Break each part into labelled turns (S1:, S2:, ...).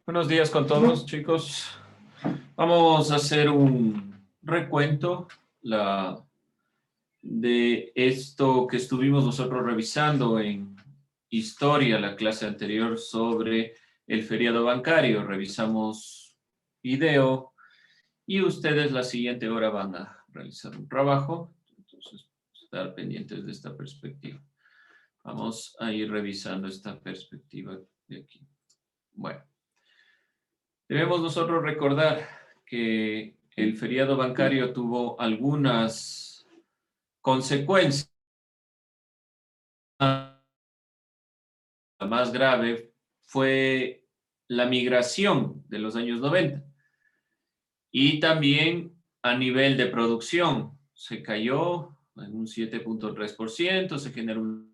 S1: Buenos días con todos, chicos. Vamos a hacer un recuento de esto que estuvimos nosotros revisando en historia, la clase anterior sobre el feriado bancario. Revisamos video y ustedes la siguiente hora van a realizar un trabajo. Entonces, estar pendientes de esta perspectiva. Vamos a ir revisando esta perspectiva de aquí. Bueno. Debemos nosotros recordar que el feriado bancario tuvo algunas consecuencias. La más grave fue la migración de los años 90 y también a nivel de producción. Se cayó en un 7.3%,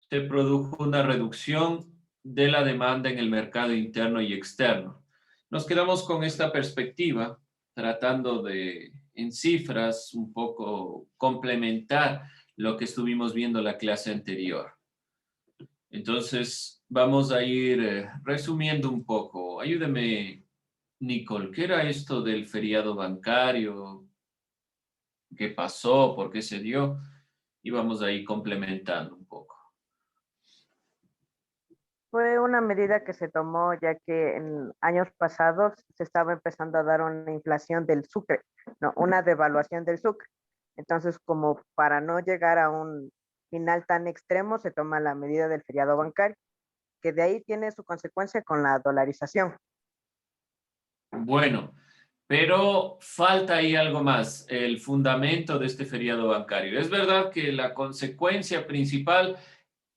S1: se produjo una reducción de la demanda en el mercado interno y externo. Nos quedamos con esta perspectiva, tratando de, en cifras, un poco complementar lo que estuvimos viendo la clase anterior. Entonces, vamos a ir resumiendo un poco. Ayúdeme, Nicole, ¿qué era esto del feriado bancario? ¿Qué pasó? ¿Por qué se dio? Y vamos a ir complementando un poco.
S2: Fue una medida que se tomó ya que en años pasados se estaba empezando a dar una inflación del sucre, no, una devaluación del sucre. Entonces, como para no llegar a un final tan extremo, se toma la medida del feriado bancario, que de ahí tiene su consecuencia con la dolarización.
S1: Bueno, pero falta ahí algo más, el fundamento de este feriado bancario. Es verdad que la consecuencia principal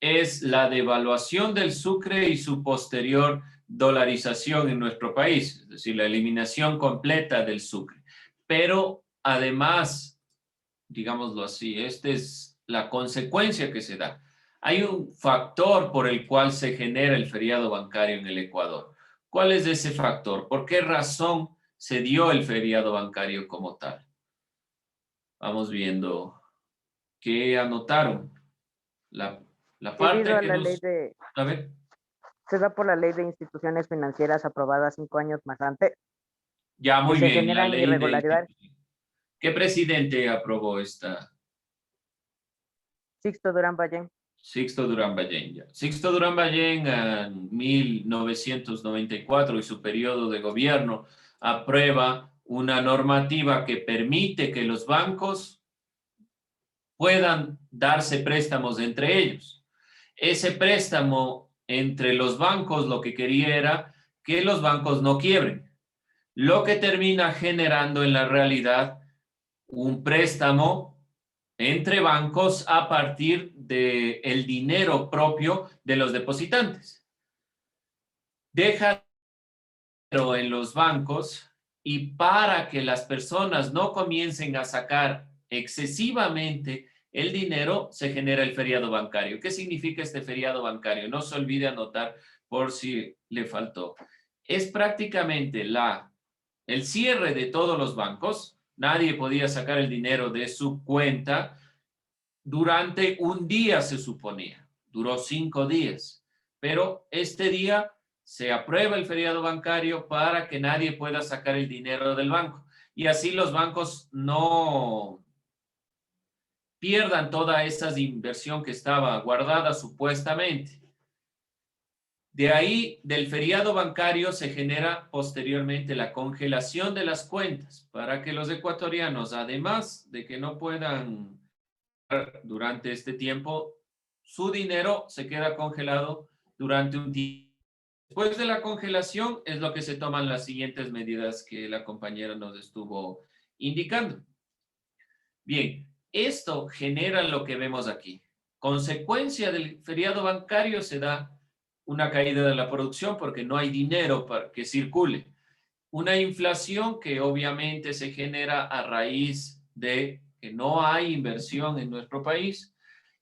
S1: es la devaluación del sucre y su posterior dolarización en nuestro país, es decir, la eliminación completa del sucre. Pero además, digámoslo así, esta es la consecuencia que se da. Hay un factor por el cual se genera el feriado bancario en el Ecuador. ¿Cuál es ese factor? ¿Por qué razón se dio el feriado bancario como tal? Vamos viendo qué anotaron. La, la
S2: Debido
S1: parte
S2: a
S1: que
S2: la ley
S1: nos...
S2: de,
S1: A ver,
S2: se da por la ley de instituciones financieras aprobada 5 años más antes,
S1: ya
S2: que
S1: muy
S2: se
S1: bien, la
S2: generan
S1: ley de
S2: irregularidades.
S1: institución. ¿Qué presidente aprobó esta?
S2: Sixto Durán Ballén.
S1: Sixto Durán Ballén. Ya. Sixto Durán Ballén en 1994 y su periodo de gobierno aprueba una normativa que permite que los bancos puedan darse préstamos entre ellos. Ese préstamo entre los bancos lo que quería era que los bancos no quiebren, lo que termina generando en la realidad un préstamo entre bancos a partir del dinero propio de los depositantes. Deja dinero en los bancos y para que las personas no comiencen a sacar excesivamente el dinero, se genera el feriado bancario. ¿Qué significa este feriado bancario? No se olvide anotar por si le faltó. Es prácticamente el cierre de todos los bancos. Nadie podía sacar el dinero de su cuenta durante un día, se suponía. Duró 5 días. Pero este día se aprueba el feriado bancario para que nadie pueda sacar el dinero del banco. Y así los bancos no pierdan toda esa inversión que estaba guardada supuestamente. De ahí, del feriado bancario, se genera posteriormente la congelación de las cuentas para que los ecuatorianos, además de que no puedan durante este tiempo, su dinero se queda congelado durante un tiempo. Después de la congelación es lo que se toman las siguientes medidas que la compañera nos estuvo indicando. Bien, esto genera lo que vemos aquí. Consecuencia del feriado bancario se da una caída de la producción porque no hay dinero para que circule. Una inflación que obviamente se genera a raíz de que no hay inversión en nuestro país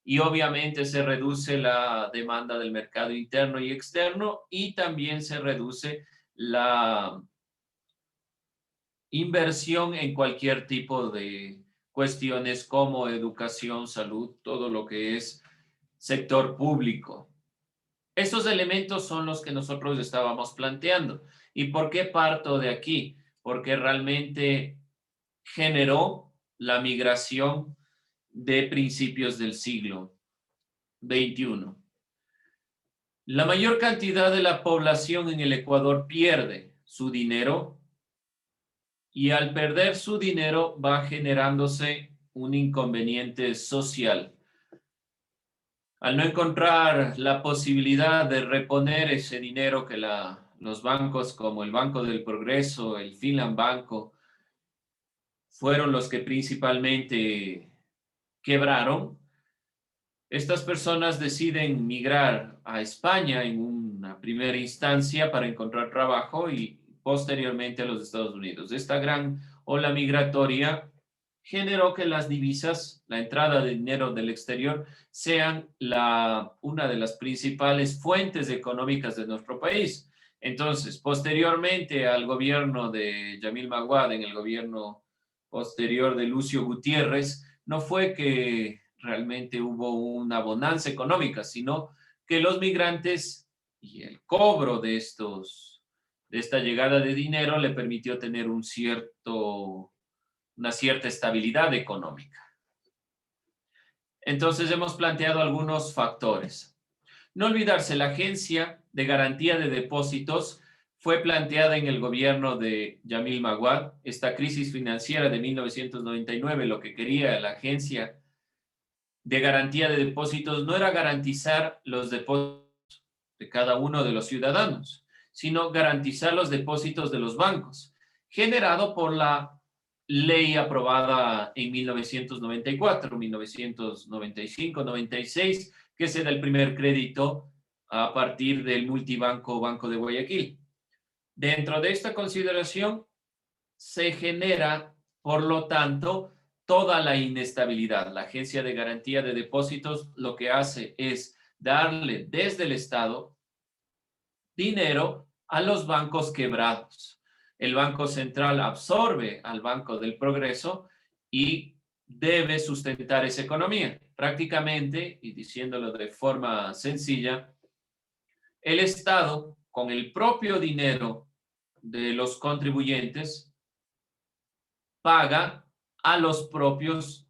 S1: y obviamente se reduce la demanda del mercado interno y externo y también se reduce la inversión en cualquier tipo de cuestiones como educación, salud, todo lo que es sector público. Estos elementos son los que nosotros estábamos planteando. ¿Y por qué parto de aquí? Porque realmente generó la migración de principios del siglo XXI. La mayor cantidad de la población en el Ecuador pierde su dinero y al perder su dinero va generándose un inconveniente social. Al no encontrar la posibilidad de reponer ese dinero que los bancos como el Banco del Progreso, el Finland Banco, fueron los que principalmente quebraron, estas personas deciden migrar a España en una primera instancia para encontrar trabajo y posteriormente a los Estados Unidos. Esta gran ola migratoria generó que las divisas, la entrada de dinero del exterior, sean una de las principales fuentes económicas de nuestro país. Entonces, posteriormente al gobierno de Yamil Maguad, en el gobierno posterior de Lucio Gutiérrez, no fue que realmente hubo una bonanza económica, sino que los migrantes y el cobro de esta llegada de dinero le permitió tener una cierta estabilidad económica. Entonces hemos planteado algunos factores. No olvidarse, la Agencia de Garantía de Depósitos fue planteada en el gobierno de Yamil Maguad. Esta crisis financiera de 1999, lo que quería la Agencia de Garantía de Depósitos no era garantizar los depósitos de cada uno de los ciudadanos, sino garantizar los depósitos de los bancos, generado por la ley aprobada en 1994, 1995, 96, que se da el primer crédito a partir del multibanco Banco de Guayaquil. Dentro de esta consideración se genera, por lo tanto, toda la inestabilidad. La Agencia de Garantía de Depósitos lo que hace es darle desde el Estado dinero a los bancos quebrados. El Banco Central absorbe al Banco del Progreso y debe sustentar esa economía. Prácticamente, y diciéndolo de forma sencilla, el Estado, con el propio dinero de los contribuyentes, paga a los propios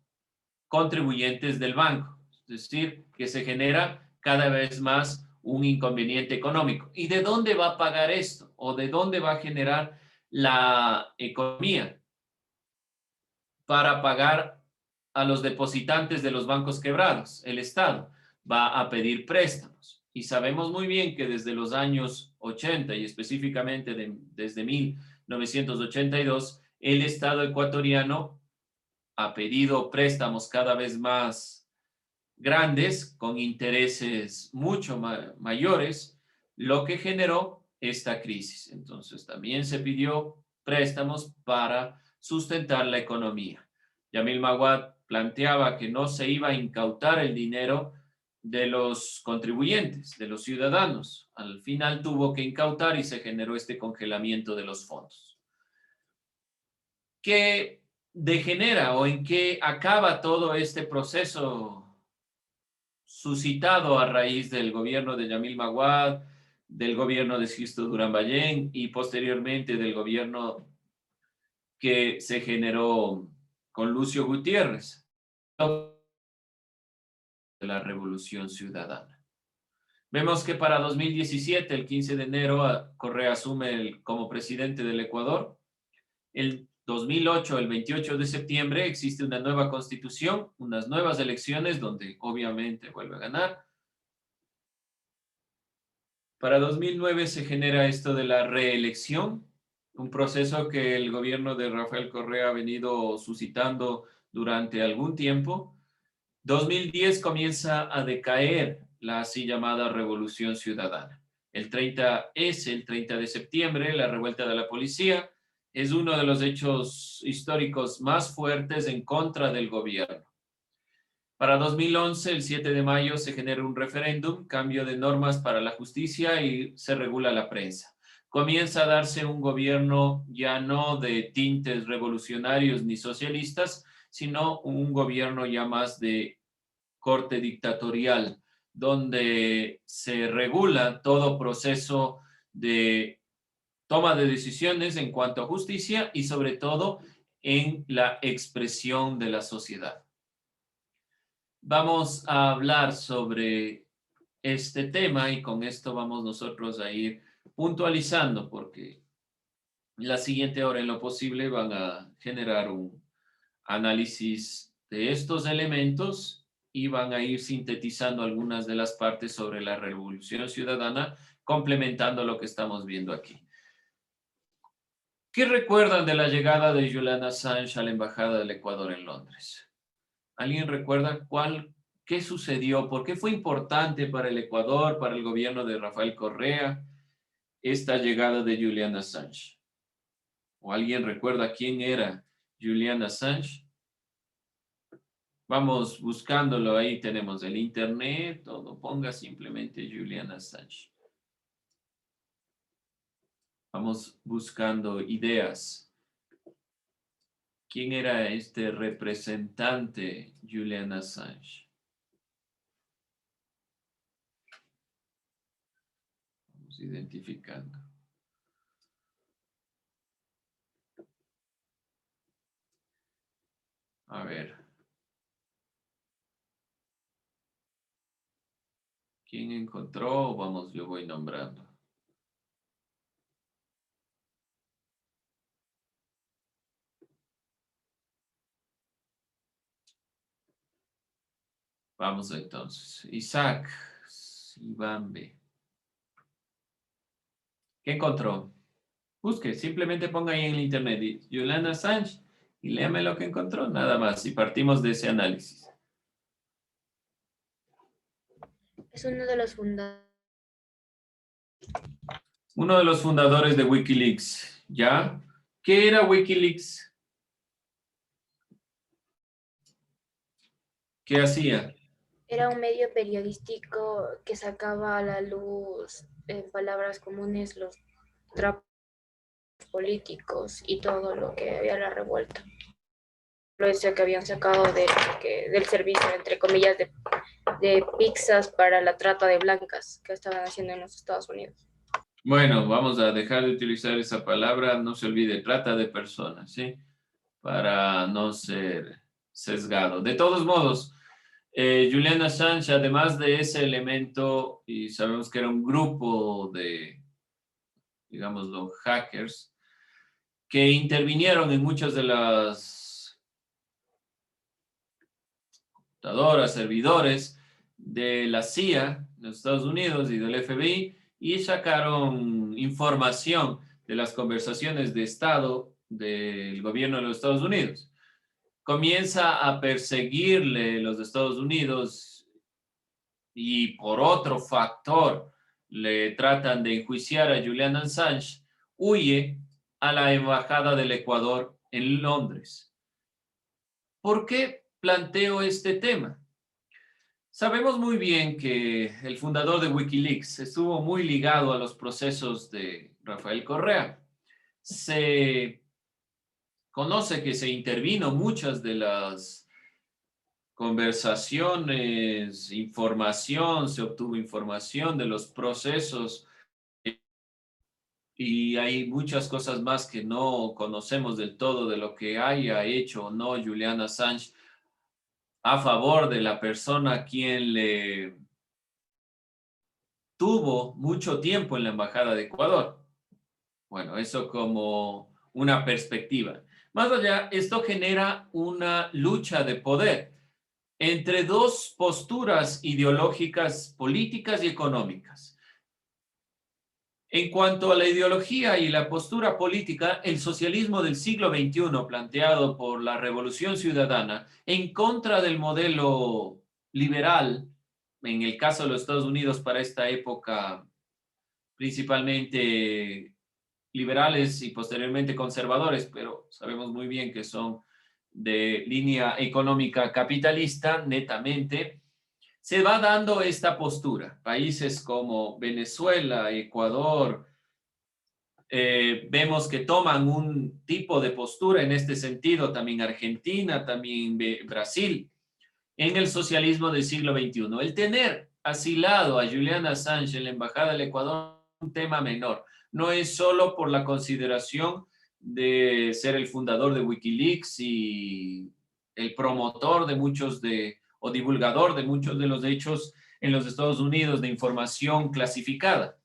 S1: contribuyentes del banco. Es decir, que se genera cada vez más un inconveniente económico. ¿Y de dónde va a pagar esto? ¿O de dónde va a generar la economía para pagar a los depositantes de los bancos quebrados? El Estado va a pedir préstamos. Y sabemos muy bien que desde los años 80 y específicamente desde 1982, el Estado ecuatoriano ha pedido préstamos cada vez más grandes, con intereses mucho mayores, lo que generó esta crisis. Entonces, también se pidió préstamos para sustentar la economía. Yamil Maguad planteaba que no se iba a incautar el dinero de los contribuyentes, de los ciudadanos. Al final tuvo que incautar y se generó este congelamiento de los fondos. ¿Qué degenera o en qué acaba todo este proceso suscitado a raíz del gobierno de Yamil Maguad, del gobierno de Sisto Durán Ballén y posteriormente del gobierno que se generó con Lucio Gutiérrez, de la Revolución Ciudadana? Vemos que para 2017, el 15 de enero, Correa asume como presidente del Ecuador. El 2008, el 28 de septiembre, existe una nueva constitución, unas nuevas elecciones donde obviamente vuelve a ganar. Para 2009 se genera esto de la reelección, un proceso que el gobierno de Rafael Correa ha venido suscitando durante algún tiempo. 2010 comienza a decaer la así llamada Revolución Ciudadana. El 30 de septiembre, la revuelta de la policía, es uno de los hechos históricos más fuertes en contra del gobierno. Para 2011, el 7 de mayo, se genera un referéndum, cambio de normas para la justicia y se regula la prensa. Comienza a darse un gobierno ya no de tintes revolucionarios ni socialistas, sino un gobierno ya más de corte dictatorial, donde se regula todo proceso de toma de decisiones en cuanto a justicia y sobre todo en la expresión de la sociedad. Vamos a hablar sobre este tema y con esto vamos nosotros a ir puntualizando porque la siguiente hora en lo posible van a generar un análisis de estos elementos y van a ir sintetizando algunas de las partes sobre la revolución ciudadana, complementando lo que estamos viendo aquí. ¿Qué recuerdan de la llegada de Julian Assange a la Embajada del Ecuador en Londres? ¿Alguien recuerda qué sucedió? ¿Por qué fue importante para el Ecuador, para el gobierno de Rafael Correa, esta llegada de Julian Assange? ¿O alguien recuerda quién era Julian Assange? Vamos buscándolo, ahí tenemos el internet, o ponga simplemente Julian Assange. Vamos buscando ideas. ¿Quién era este representante Julian Assange? Vamos identificando. A ver. ¿Quién encontró? Vamos, yo voy nombrando. Vamos entonces. Isaac Sibambe. ¿Qué encontró? Busque, simplemente ponga ahí en el internet Julian Assange y léame lo que encontró, nada más. Y partimos de ese análisis.
S3: Es uno de los
S1: fundadores de Wikileaks. ¿Ya? ¿Qué era Wikileaks? ¿Qué hacía?
S3: Era un medio periodístico que sacaba a la luz, en palabras comunes, los trapos políticos y todo lo que había la revuelta. Lo decía que habían sacado del servicio, entre comillas, de pizzas para la trata de blancas que estaban haciendo en los Estados Unidos.
S1: Bueno, vamos a dejar de utilizar esa palabra, no se olvide, trata de personas, ¿sí? Para no ser sesgado. De todos modos, Julian Assange, además de ese elemento, y sabemos que era un grupo de, digamos, los hackers, que intervinieron en muchas de las computadoras, servidores de la CIA, de los Estados Unidos y del FBI, y sacaron información de las conversaciones de Estado del gobierno de los Estados Unidos. Comienza a perseguirle los Estados Unidos y por otro factor le tratan de enjuiciar a Julian Assange, huye a la Embajada del Ecuador en Londres. ¿Por qué planteo este tema? Sabemos muy bien que el fundador de Wikileaks estuvo muy ligado a los procesos de Rafael Correa. Se conoce que se intervino muchas de las conversaciones, información, se obtuvo información de los procesos y hay muchas cosas más que no conocemos del todo de lo que haya hecho o no Julian Assange a favor de la persona a quien le tuvo mucho tiempo en la Embajada de Ecuador. Bueno, eso como una perspectiva. Más allá, esto genera una lucha de poder entre dos posturas ideológicas, políticas y económicas. En cuanto a la ideología y la postura política, el socialismo del siglo XXI, planteado por la Revolución Ciudadana, en contra del modelo liberal, en el caso de los Estados Unidos para esta época, principalmente liberales y posteriormente conservadores, pero sabemos muy bien que son de línea económica capitalista, netamente, se va dando esta postura. Países como Venezuela, Ecuador, vemos que toman un tipo de postura en este sentido, también Argentina, también Brasil, en el socialismo del siglo XXI. El tener asilado a Julian Assange en la Embajada del Ecuador un tema menor. No es solo por la consideración de ser el fundador de Wikileaks y el promotor de o divulgador de muchos de los hechos en los Estados Unidos de información clasificada,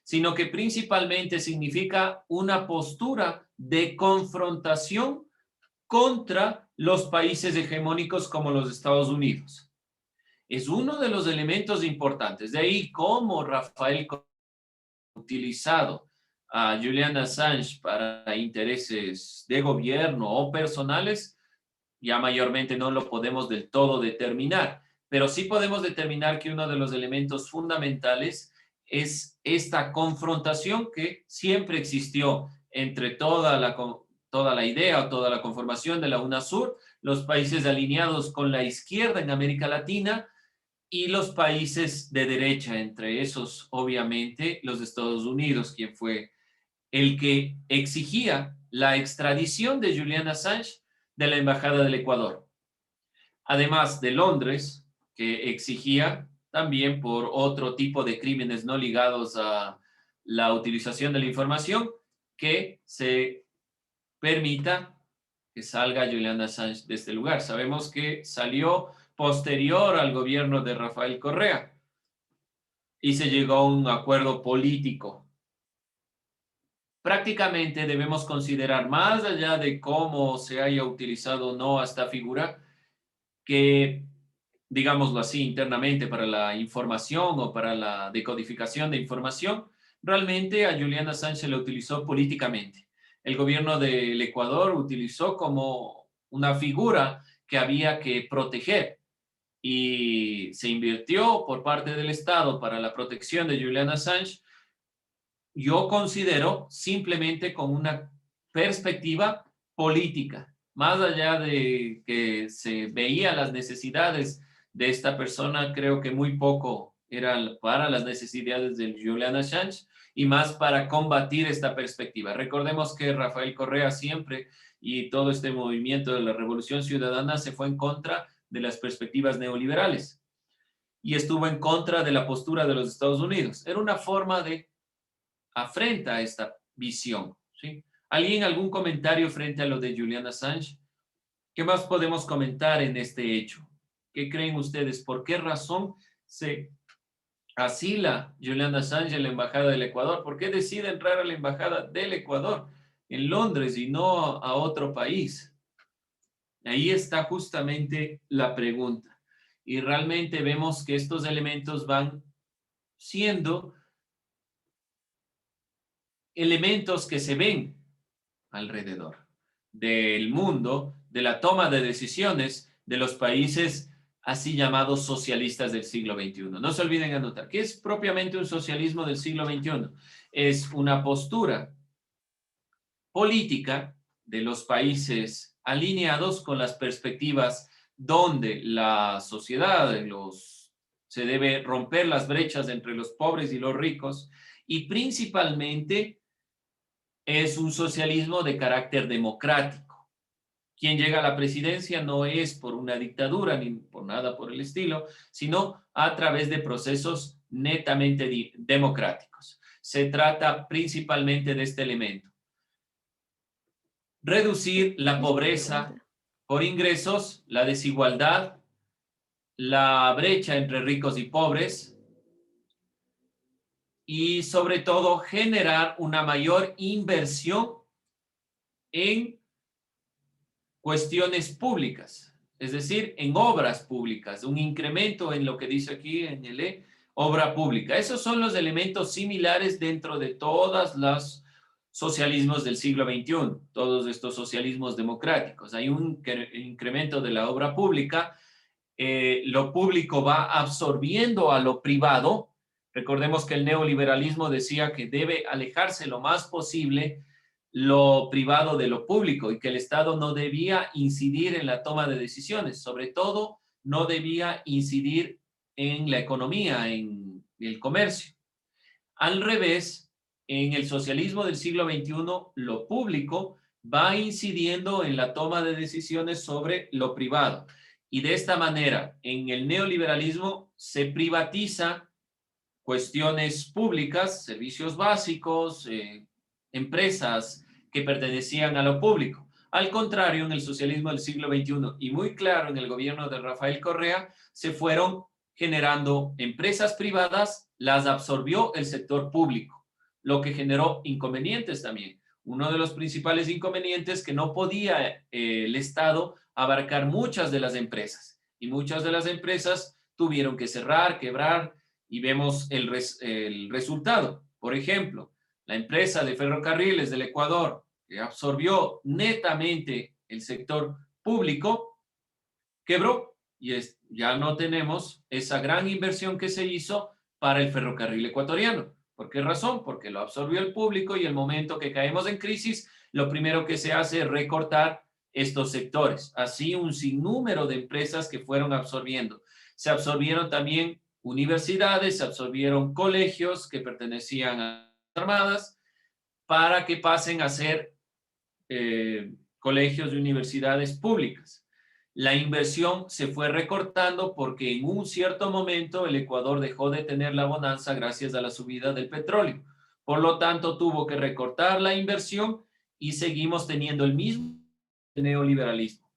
S1: sino que principalmente significa una postura de confrontación contra los países hegemónicos como los Estados Unidos. Es uno de los elementos importantes. De ahí cómo Rafael ha utilizado a Julian Assange para intereses de gobierno o personales, ya mayormente no lo podemos del todo determinar, pero sí podemos determinar que uno de los elementos fundamentales es esta confrontación que siempre existió entre toda la idea o toda la conformación de la UNASUR, los países alineados con la izquierda en América Latina y los países de derecha, entre esos obviamente los Estados Unidos, quien fue el que exigía la extradición de Julian Assange de la Embajada del Ecuador. Además de Londres, que exigía también por otro tipo de crímenes no ligados a la utilización de la información, que se permita que salga Julian Assange de este lugar. Sabemos que salió posterior al gobierno de Rafael Correa y se llegó a un acuerdo político. Prácticamente debemos considerar, más allá de cómo se haya utilizado o no esta figura, que, digámoslo así, internamente para la información o para la decodificación de información, realmente a Julian Assange se le utilizó políticamente. El gobierno del Ecuador utilizó como una figura que había que proteger y se invirtió por parte del Estado para la protección de Julian Assange. Yo considero simplemente con una perspectiva política, más allá de que se veía las necesidades de esta persona, creo que muy poco era para las necesidades de Julian Assange y más para combatir esta perspectiva. Recordemos que Rafael Correa siempre y todo este movimiento de la Revolución Ciudadana se fue en contra de las perspectivas neoliberales y estuvo en contra de la postura de los Estados Unidos. Era una forma de afrenta a esta visión, ¿sí? ¿Alguien algún comentario frente a lo de Julian Assange? ¿Qué más podemos comentar en este hecho? ¿Qué creen ustedes? ¿Por qué razón se asila Julian Assange en la Embajada del Ecuador? ¿Por qué decide entrar a la Embajada del Ecuador en Londres y no a otro país? Ahí está justamente la pregunta. Y realmente vemos que estos elementos van siendo elementos que se ven alrededor del mundo, de la toma de decisiones de los países así llamados socialistas del siglo XXI. No se olviden anotar, ¿qué es propiamente un socialismo del siglo XXI? Es una postura política de los países alineados con las perspectivas donde la sociedad, se debe romper las brechas entre los pobres y los ricos, y principalmente es un socialismo de carácter democrático. Quien llega a la presidencia no es por una dictadura ni por nada por el estilo, sino a través de procesos netamente democráticos. Se trata principalmente de este elemento. Reducir la pobreza por ingresos, la desigualdad, la brecha entre ricos y pobres, y sobre todo generar una mayor inversión en cuestiones públicas, es decir, en obras públicas, un incremento en lo que dice aquí en el obra pública. Esos son los elementos similares dentro de todos los socialismos del siglo XXI, todos estos socialismos democráticos. Hay un incremento de la obra pública, lo público va absorbiendo a lo privado. Recordemos que el neoliberalismo decía que debe alejarse lo más posible lo privado de lo público y que el Estado no debía incidir en la toma de decisiones, sobre todo no debía incidir en la economía, en el comercio. Al revés, en el socialismo del siglo XXI, lo público va incidiendo en la toma de decisiones sobre lo privado. Y de esta manera, en el neoliberalismo se privatiza cuestiones públicas, servicios básicos, empresas que pertenecían a lo público. Al contrario, en el socialismo del siglo XXI y muy claro en el gobierno de Rafael Correa, se fueron generando empresas privadas, las absorbió el sector público, lo que generó inconvenientes también. Uno de los principales inconvenientes que no podía el Estado abarcar muchas de las empresas y muchas de las empresas tuvieron que cerrar, quebrar y vemos el resultado. Por ejemplo, la empresa de ferrocarriles del Ecuador que absorbió netamente el sector público quebró y ya no tenemos esa gran inversión que se hizo para el ferrocarril ecuatoriano. ¿Por qué razón? Porque lo absorbió el público y el momento que caemos en crisis, lo primero que se hace es recortar estos sectores. Así un sinnúmero de empresas que fueron absorbiendo. Se absorbieron también universidades, se absorbieron colegios que pertenecían a las armadas para que pasen a ser colegios y universidades públicas. La inversión se fue recortando porque en un cierto momento el Ecuador dejó de tener la bonanza gracias a la subida del petróleo. Por lo tanto, tuvo que recortar la inversión y seguimos teniendo el mismo neoliberalismo.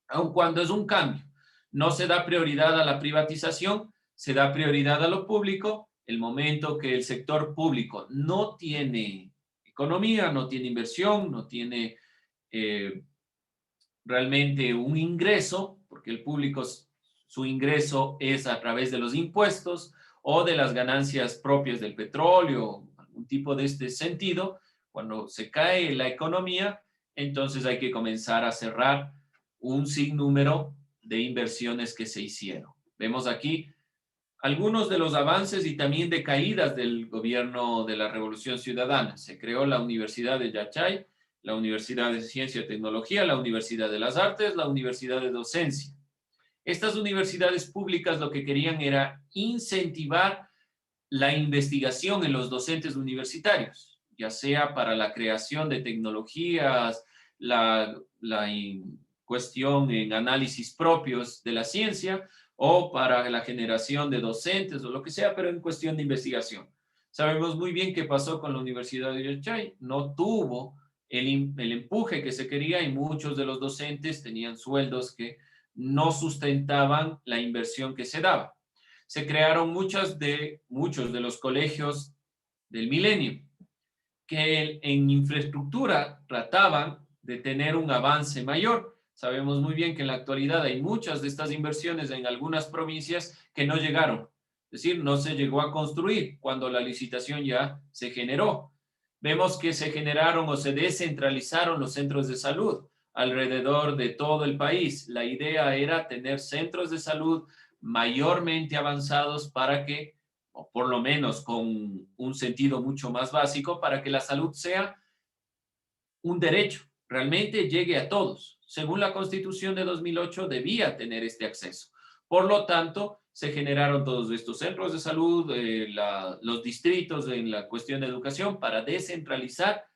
S1: Aun cuando es un cambio, no se da prioridad a la privatización, se da prioridad a lo público. El momento que el sector público no tiene economía, no tiene inversión, no tiene realmente un ingreso, porque el público, su ingreso es a través de los impuestos o de las ganancias propias del petróleo, algún tipo de este sentido. Cuando se cae la economía, entonces hay que comenzar a cerrar un sinnúmero de inversiones que se hicieron. Vemos aquí algunos de los avances y también de caídas del gobierno de la Revolución Ciudadana. Se creó la Universidad de Yachay, la Universidad de Ciencia y Tecnología, la Universidad de las Artes, la Universidad de Docencia. Estas universidades públicas lo que querían era incentivar la investigación en los docentes universitarios, ya sea para la creación de tecnologías, la cuestión en análisis propios de la ciencia o para la generación de docentes o lo que sea, pero en cuestión de investigación. Sabemos muy bien qué pasó con la Universidad de Yachay. No tuvo el empuje que se quería y muchos de los docentes tenían sueldos que no sustentaban la inversión que se daba. Se crearon muchos de los colegios del milenio que en infraestructura trataban de tener un avance mayor. Sabemos muy bien que en la actualidad hay muchas de estas inversiones en algunas provincias que no llegaron. Es decir, no se llegó a construir cuando la licitación ya se generó. Vemos que se generaron o se descentralizaron los centros de salud alrededor de todo el país. La idea era tener centros de salud mayormente avanzados para que, o por lo menos con un sentido mucho más básico, para que la salud sea un derecho, realmente llegue a todos. Según la Constitución de 2008, debía tener este acceso. Por lo tanto, se generaron todos estos centros de salud, los distritos en la cuestión de educación para descentralizar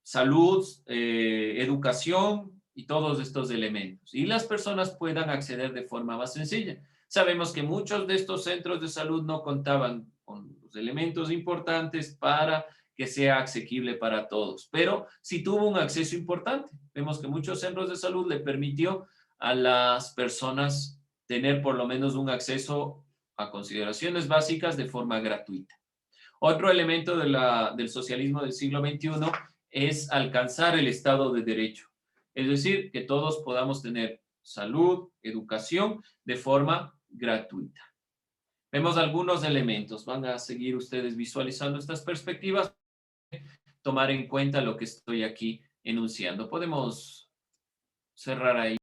S1: salud, educación y todos estos elementos. Y las personas puedan acceder de forma más sencilla. Sabemos que muchos de estos centros de salud no contaban con los elementos importantes para que sea asequible para todos, pero sí tuvo un acceso importante. Vemos que muchos centros de salud le permitió a las personas tener por lo menos un acceso a consideraciones básicas de forma gratuita. Otro elemento del socialismo del siglo XXI es alcanzar el Estado de Derecho, es decir, que todos podamos tener salud, educación de forma gratuita. Vemos algunos elementos, van a seguir ustedes visualizando estas perspectivas, tomar en cuenta lo que estoy aquí enunciando. Podemos cerrar ahí.